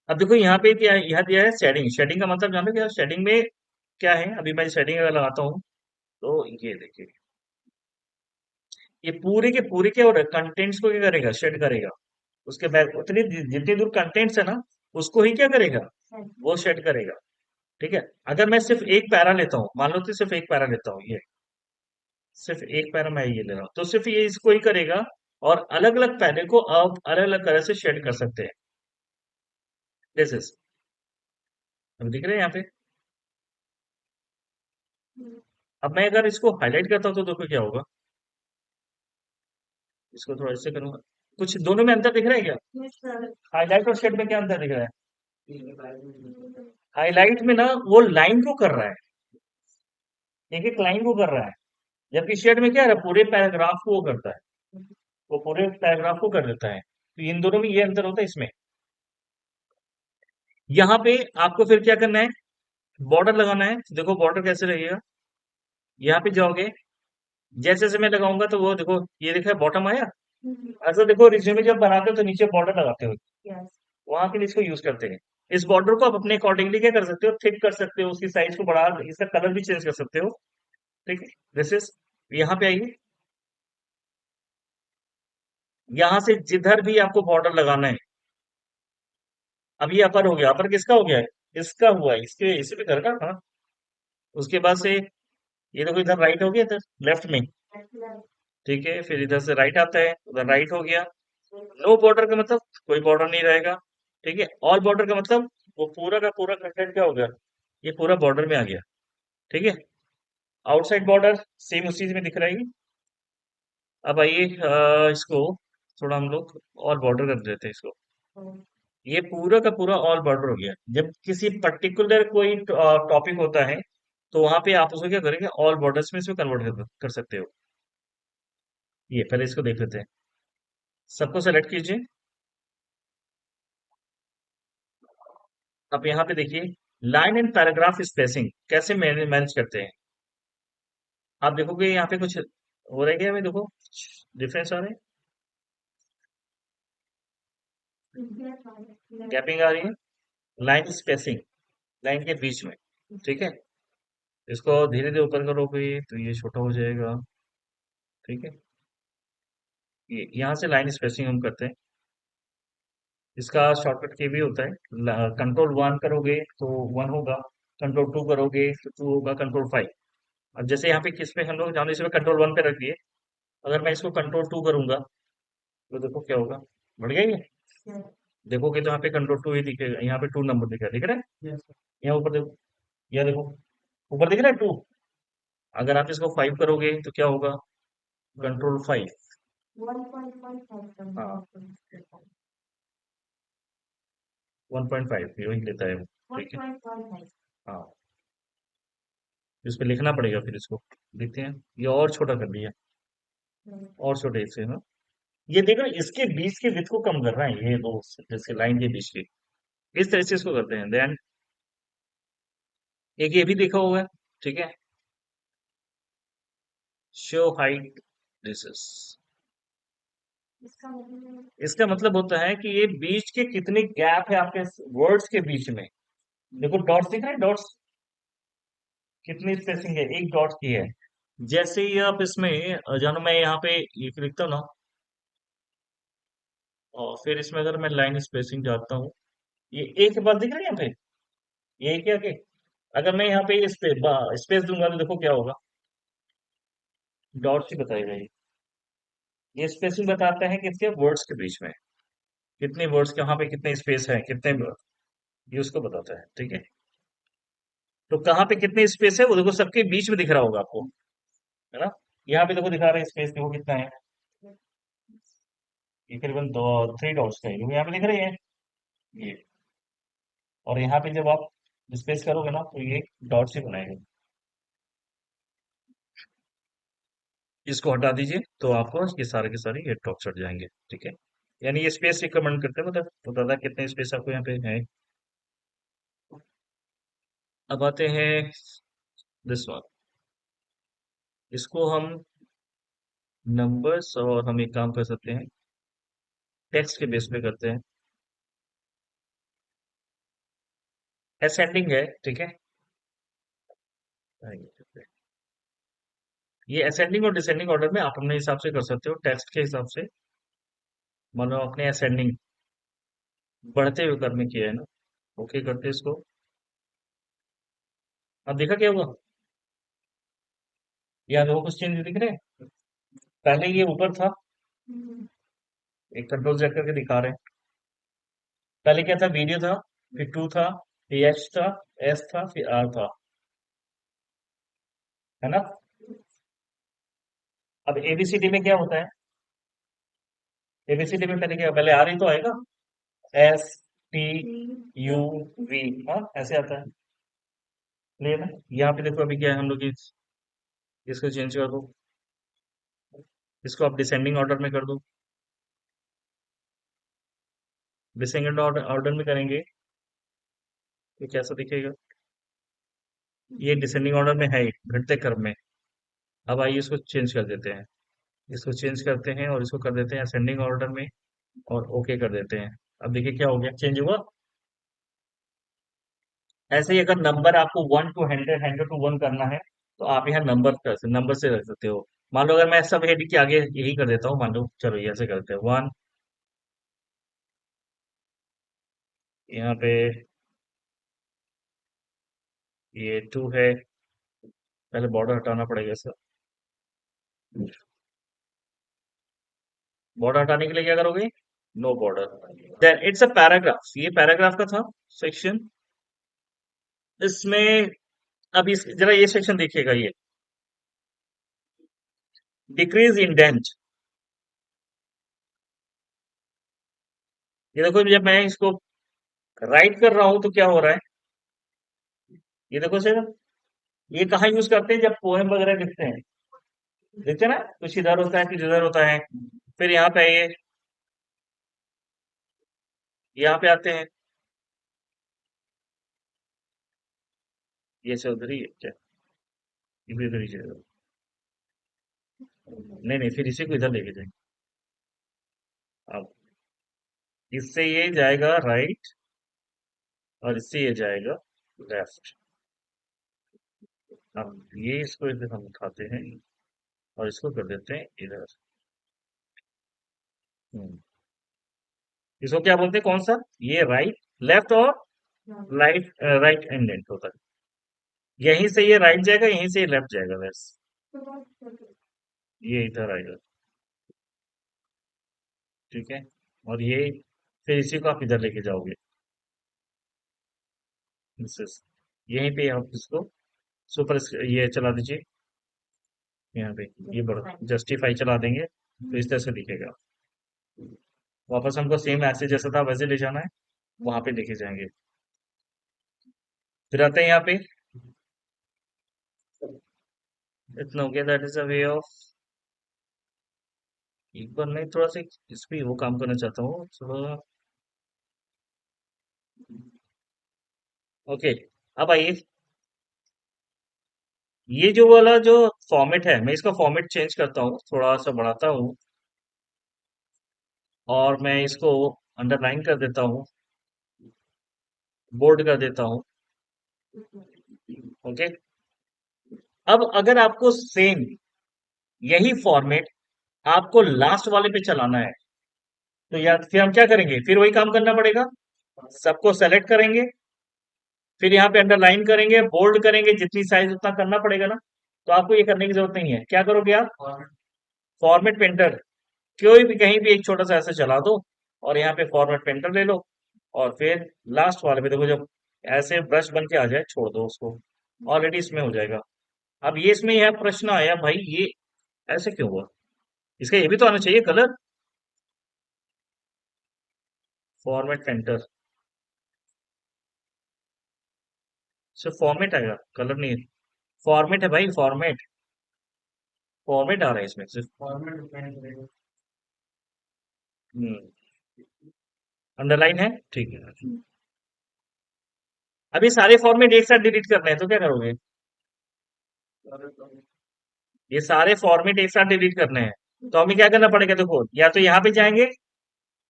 अब देखो यहाँ पे क्या यहाँ दिया है शेडिंग। शेडिंग का मतलब जानते हो क्या? शेडिंग में क्या है? अभी मैं शेडिंग अगर लगाता हूँ तो ये देखिए, ये पूरे के और कंटेंट्स को क्या करेगा? शेड करेगा। उसके बैक उतनी जितनी दूर कंटेंट्स है ना, उसको ही क्या करेगा? वो शेड करेगा। ठीक है। अगर मैं सिर्फ एक पैरा लेता हूँ, मान लो तो सिर्फ एक पैरा लेता हूँ, ये सिर्फ एक पैरा मैं ये ले रहा हूँ, तो सिर्फ ये इसको ही करेगा। और अलग अलग पैरे को आप अलग अलग तरह से शेड कर सकते हैं। दिस इज, अब दिख रहे हैं यहाँ पे? अब मैं अगर इसको हाईलाइट करता हूँ तो देखो क्या होगा। इसको थोड़ा इससे करूंगा। कुछ दोनों में अंतर दिख रहा है क्या? हाईलाइट और शेड में क्या अंतर दिख रहा है? हाईलाइट में ना वो लाइन को कर रहा है, एक एक लाइन को कर रहा है। जबकि शेड में क्या है? पूरे पैराग्राफ को वो करता है, वो पूरे पैराग्राफ को कर देता है। तो इन दोनों में ये अंतर होता है इसमें। यहाँ पे आपको फिर क्या करना है? बॉर्डर लगाना है। देखो बॉर्डर कैसे लगेगा। यहाँ पे जाओगे, जैसे जैसे मैं लगाऊंगा तो वो देखो, ये देखा बॉटम आया। ऐसा देखो रिज्यूमे जब बनाते हो तो नीचे बॉर्डर लगाते हो, वहां के लिए इसको यूज करते हैं। इस बॉर्डर को आप अपने अकॉर्डिंगली क्या कर सकते हो? थिक कर सकते हो, उसकी साइज को बढ़ा, इसका कलर भी चेंज कर सकते हो। ठीक है। दिस इज, यहाँ पे आइए। यहाँ से जिधर भी आपको बॉर्डर लगाना है, अब ये अपर हो गया। अपर किसका हो गया है? इसका हुआ है, इसके इसी पे कर का। हाँ। उसके बाद से ये देखो इधर राइट हो गया, इधर लेफ्ट में। ठीक है, फिर इधर से राइट आता है, उधर राइट हो गया। नो बॉर्डर का मतलब कोई बॉर्डर नहीं रहेगा। ठीक है। ऑल बॉर्डर का मतलब वो पूरा का पूरा कंटेंट क्या हो गया? ये पूरा बॉर्डर में आ गया। ठीक है। आउटसाइड बॉर्डर सेम उस चीज में दिख रहा है ये। अब आइए इसको थोड़ा हम लोग और बॉर्डर कर देते हैं इसको। ये पूरा का पूरा ऑल बॉर्डर हो गया। जब किसी पर्टिकुलर कोई टॉपिक होता है तो वहां पे आप उसको क्या करेंगे? ऑल बॉर्डर्स में इसमें कन्वर्ट कर सकते हो। ये पहले इसको देख लेते हैं। सबको सेलेक्ट कीजिए। अब यहाँ पे देखिए, लाइन एंड पैराग्राफ स्पेसिंग कैसे मैनेज करते हैं। आप देखोगे यहाँ पे कुछ हो रहा है क्या? हमें देखो डिफरेंस आ रहे हैं, गैपिंग आ रही है। लाइन स्पेसिंग, लाइन के बीच में। ठीक है। इसको धीरे धीरे ऊपर करोगे तो ये छोटा हो जाएगा। ठीक है। ये यहाँ से लाइन स्पेसिंग हम करते हैं। इसका शॉर्टकट के भी होता है। कंट्रोल वन करोगे तो वन होगा, कंट्रोल टू करोगे तो टू होगा, कंट्रोल फाइव। अब जैसे यहाँ पे किस पे हम लोग जाने, इसमें कंट्रोल वन पे रख दिए। अगर मैं इसको कंट्रोल टू करूंगा तो देखो क्या होगा। बढ़ गया ये। देखोगे तो यहाँ पे कंट्रोल टू ही दिखेगा, यहाँ पे टू नंबर दिखेगा, दिख रहा है? यहाँ ऊपर देखो, यह देखो ऊपर दिख रहा है टू। अगर आप इसको फाइव करोगे तो क्या होगा? Control five. हाँ, 1.5 वही लेता है वो। ठीक है। हाँ, इस पे लिखना पड़ेगा फिर इसको। देखते हैं, ये और छोटा कर दिया, और छोटे से ना। ये देखो इसके बीच के विड्थ को कम कर रहा है ये दो, जैसे लाइन के बीच के। इस तरह से इसको करते हैं। देन एक ये भी देखा होगा। ठीक है। शो हाइट डिसेस, इसका मतलब होता है कि ये बीच के कितने गैप है आपके वर्ड्स के बीच में। देखो डॉट्स दिख रहे हैं, डॉट्स कितनी स्पेसिंग है एक डॉट की है। जैसे ही आप इसमें जानो, मैं यहाँ पे ये लिखता हूँ ना, और फिर इसमें अगर मैं लाइन स्पेसिंग जाता हूँ, ये एक के बाद दिख रहा है यहाँ पे, ये क्या के। अगर मैं यहाँ पे स्पेस दूंगा तो देखो क्या होगा। डॉट्स ही बताएगा ये स्पेसिंग बताता है कि इसके वर्ड्स के बीच में कितने वर्ड्स के, वहां पे कितने स्पेस है, कितने, ये उसको बताता है। ठीक है। तो कहाँ पे कितने स्पेस है वो देखो, सबके बीच में दिख रहा होगा आपको, है ना? यहाँ पे देखो दिखा रहा है स्पेस, देखो कितना है। ये करीबन दो, थ्री डॉट्स का है, देखो यहाँ पे दिख रही है ये। और यहाँ पे जब आप स्पेस करोगे ना तो ये डॉट्स ही बनाएगा। इसको हटा दीजिए तो आपको ये सारे के सारे ये डॉट्स हट जाएंगे। ठीक है। यानी ये स्पेस रिकमेंड करते हैं, मतलब तो दादा कितने स्पेस आपको यहाँ पे है। अब आते हैं दिस वन। इसको हम नंबर्स, और हम एक काम कर सकते हैं, टेक्स्ट के बेस पे करते हैं। असेंडिंग है, ठीक है। ये असेंडिंग और डिसेंडिंग ऑर्डर में आप अपने हिसाब से कर सकते हो, टेक्स्ट के हिसाब से। मान लो अपने असेंडिंग बढ़ते हुए क्रम में किया है ना, ओके करते हैं इसको। अब देखा क्या हुआ, यहाँ दो कुछ चेंज दिख रहे हैं। पहले ये ऊपर था, एक कंट्रोल Z करके दिखा रहे हैं। पहले क्या था, वीडियो था, फिर टू था, फिर एच था, एस था, फिर आर था, है ना। अब एबीसीडी में क्या होता है, एबीसीडी में पहले क्या, पहले आर ही तो आएगा, एस टी यू वी, हाँ ऐसे आता है। क्लियर है। यहाँ पे देखो अभी क्या है, हम लोग इसको चेंज कर दो, इसको आप डिसेंडिंग ऑर्डर में कर दो। डिसेंडिंग ऑर्डर में करेंगे तो कैसा दिखेगा, ये डिसेंडिंग ऑर्डर में है ही, घटते क्रम में। अब आइए इसको चेंज कर देते हैं, इसको चेंज करते हैं और इसको कर देते हैं असेंडिंग ऑर्डर में, और ओके कर देते हैं। अब देखिए क्या हो गया, चेंज हुआ। ऐसे ही अगर नंबर आपको 1 to 100, 100 to 1 करना है, तो आप यहाँ नंबर से रख सकते हो। मान लो अगर मैं सब हेड के आगे यही कर देता हूँ, मान लो चलो ये ऐसे करते हैं 1, यहाँ पे ये 2 है। पहले बॉर्डर हटाना पड़ेगा इसका, बॉर्डर हटाने के लिए क्या करोगे, no border. Then it's a paragraph, ये पैराग्राफ का था सेक्शन। इसमें अब इस जरा ये सेक्शन देखिएगा, ये डिक्रीज इन डेंथ। ये देखो जब मैं इसको राइट कर रहा हूं तो क्या हो रहा है, ये देखो सर, ये कहाँ यूज करते हैं, जब पोएम वगैरह लिखते हैं, लिखते हैं ना, कुछ इधर होता है कुछ इधर होता है। फिर यहाँ पे ये, यहाँ पे आते हैं, ये चौधरी है क्या, ये भी इधर ही जाएगा। नहीं नहीं, फिर इसी को इधर लेके जाएंगे। अब इससे ये जाएगा राइट, और इससे ये जाएगा लेफ्ट। अब ये इसको इधर हम उठाते हैं और इसको कर देते हैं इधर। हम्म, इसको क्या बोलते हैं, कौन सा, ये राइट, लेफ्ट और राइट, राइट एंडेंट होता है। यहीं से ये राइट जाएगा, यहीं से ये लेफ्ट जाएगा, बस ये इधर आएगा, ठीक है। और ये फिर इसी को आप इधर लेके जाओगे, यहीं पे आप इसको सुपर ये चला दीजिए, यहाँ पे ये बड़ा जस्टिफाई चला देंगे तो इस तरह से दिखेगा। वापस हमको सेम ऐसे जैसा था वैसे ले जाना है, वहां पे लेके जाएंगे। फिर आते हैं यहाँ पे, इतना हो गया, that is a way of. एक बार मैं थोड़ा सा इस पे वो काम करना चाहता हूँ थोड़ा। ओके, अब आइए, ये जो वाला जो फॉर्मेट है, मैं इसका फॉर्मेट चेंज करता हूँ, थोड़ा सा बढ़ाता हूँ, और मैं इसको अंडरलाइन कर देता हूँ, बोल्ड कर देता हूँ। ओके, अब अगर आपको सेम यही फॉर्मेट आपको लास्ट वाले पे चलाना है, तो यार फिर हम क्या करेंगे, फिर वही काम करना पड़ेगा। सबको सेलेक्ट करेंगे, फिर यहाँ पे अंडरलाइन करेंगे, बोल्ड करेंगे, जितनी साइज उतना करना पड़ेगा ना। तो आपको ये करने की जरूरत नहीं है, क्या करोगे आप, फॉर्मेट पेंटर, कोई भी कहीं भी एक छोटा सा ऐसे चला दो, और यहाँ पे फॉर्मेट पेंटर ले लो, और फिर लास्ट वाले पे देखो, जब ऐसे ब्रश बन के आ जाए छोड़ दो उसको, ऑलरेडी इसमें हो जाएगा। अब ये इसमें यह प्रश्न आया भाई, ये ऐसे क्यों हुआ, इसका ये भी तो आना चाहिए कलर, फॉर्मेट पेंटर, सिर्फ फॉर्मेट आएगा, कलर नहीं है। फॉर्मेट है भाई, फॉर्मेट, फॉर्मेट आ रहा है इसमें सिर्फ। अंडरलाइन है, ठीक है। अभी सारे फॉर्मेट एक साथ डिलीट करने हैं तो क्या करोगे, ये सारे फॉर्मेट एक साथ डिलीट करने हैं, तो हमें क्या करना पड़ेगा, देखो या तो यहाँ पे जाएंगे,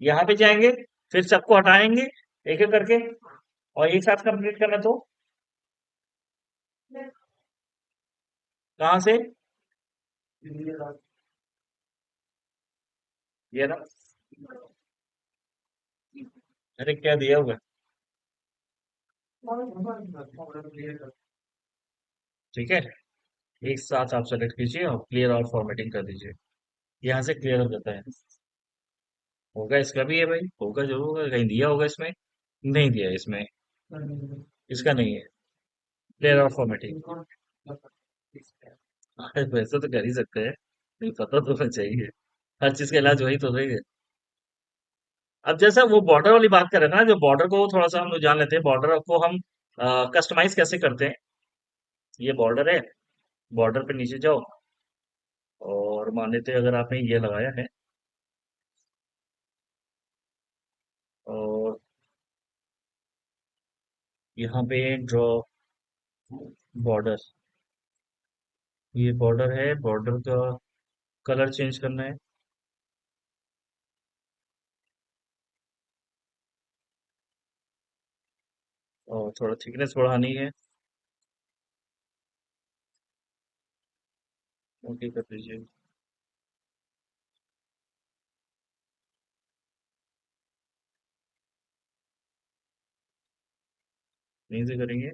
यहाँ पे जाएंगे, फिर सबको हटाएंगे एक एक करके, और एक साथ कंप्लीट करना तो कहाँ से? ये ना, अरे क्या दिया होगा। ठीक है, एक साथ आप सेलेक्ट कीजिए और क्लियर और फॉर्मेटिंग कर दीजिए। यहाँ से क्लियर हो जाता है। होगा, इसका भी है भाई, होगा जरूर होगा, कहीं दिया होगा इसमें। नहीं दिया है इसमें, इसका नहीं है। क्लियर और फॉर्मेटिंग। अरे वैसे तो कर ही सकते हैं, नहीं पता तो होना चाहिए। हर चीज का इलाज वही तो सही है। अब जैसा वो बॉर्डर वाली बात कर रहे हैं ना, जो बॉर्डर को थोड़ा सा हम लोग जान लेते हैं, बॉर्डर को हम कस्टमाइज कैसे करते हैं। ये बॉर्डर है, बॉर्डर पे नीचे जाओ, और मान लेते हैं अगर आपने ये लगाया है, और यहाँ पे ड्रॉ बॉर्डर, ये बॉर्डर है, बॉर्डर का कलर चेंज करना है, और थोड़ा थिकनेस बढ़ानी है। ओके कर दीजिए। यहीं से करेंगे।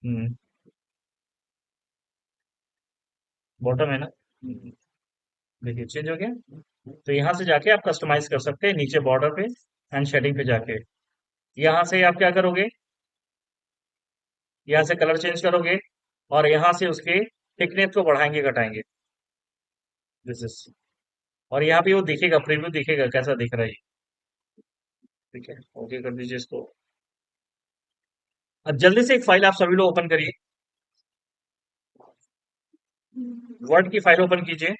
हम्म, बॉटम है ना। देखिए चेंज हो गया। तो यहाँ से जाके आप कस्टमाइज कर सकते हैं, नीचे बॉर्डर पे एंड शेडिंग पे जाके। यहाँ से आप क्या करोगे, यहाँ से कलर चेंज करोगे, और यहाँ से उसके थिकनेस को बढ़ाएंगे घटाएंगे। दिस इज, और यहाँ पे वो दिखेगा, प्रीव्यू दिखेगा कैसा दिख रहा है ये। ठीक है, ओके कर दीजिए इसको। अब जल्दी से एक फाइल आप सभी लोग ओपन करिए, वर्ड की फाइल ओपन कीजिए।